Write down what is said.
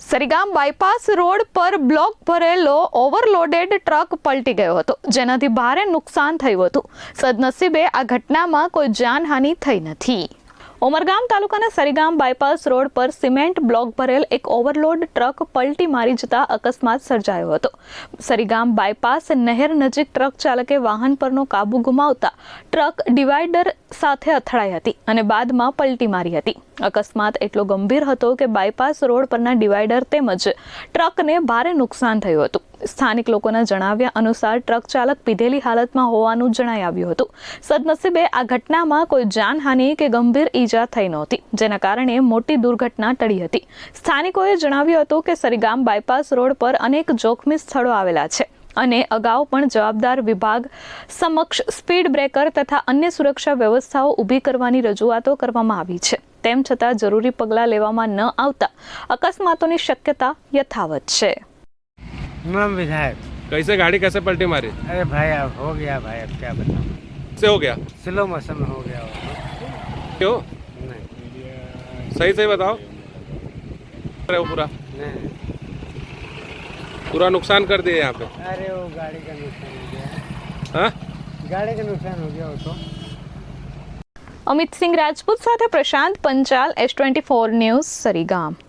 Sarigam bypass road પર block ભરેલો overloaded truck પલટી ગયો હતો, જેનાથી ભારે નુકસાન થયું હતું. સદનસીબે આ ઘટનામાં કોઈ જાનહાનિ થઈ નથી. ઉમરગામ તાલુકાના સરીગામ બાયપાસ રોડ પર સિમેન્ટ બ્લોક ભરેલ એક ઓવરલોડ ટ્રક પલટી મારી જતા અકસ્માત સર્જાયો હતો. સરીગામ બાયપાસ નહેર નજીક ટ્રક ચાલકે વાહન પરનો કાબુ ગુમાવતા ટ્રક ડિવાઈડર સાથે અથડાઈ હતી અને બાદમાં પલટી મારી હતી. અકસ્માત એટલો ગંભીર હતો કે બાયપાસ રોડ પરના ડિવાઈડર તેમજ ટ્રકને ભારે નુકસાન થયું હતું. સ્થાનિક લોકોના જણાવ્યા અનુસાર ટ્રક ચાલક પીધેલી હાલતમાં હોવાનું જણાઈ આવ્યું હતું. સદનસીબે આ ઘટનામાં કોઈ જાનહાનિ કે ગંભીર ઈજા થઈ નહોતી, જેના કારણે મોટી દુર્ઘટના ટળી હતી. સ્થાનિકોએ જણાવ્યું હતું કે સરીગામ બાયપાસ રોડ પર અનેક જોખમી સ્થળો આવેલા છે અને અગાઉ પણ જવાબદાર વિભાગ સમક્ષ સ્પીડ બ્રેકર તથા અન્ય સુરક્ષા વ્યવસ્થાઓ ઊભી કરવાની રજૂઆતો કરવામાં આવી છે. તેમ છતાં જરૂરી પગલાં લેવામાં ન આવતા અકસ્માતોની શક્યતા યથાવત છે. मैम विधायक कैसे गाड़ी कैसे पलटी मारी? अरे भाई अब हो गया भाई, अब क्या बताऊं, से हो गया? स्लो मोशन में हो गया वो क्यों? नहीं सही सही बताओ. अरे वो नहीं पूरा नुकसान कर दिए यहाँ पे. अरे वो गाड़ी का नुकसान हो गया, हाँ, गाड़ी का नुकसान हो गया वो तो. અમિત સિંહ રાજપૂત સાથે પ્રશાંત પંચાલ, S24 ન્યૂઝ, સરીગામ.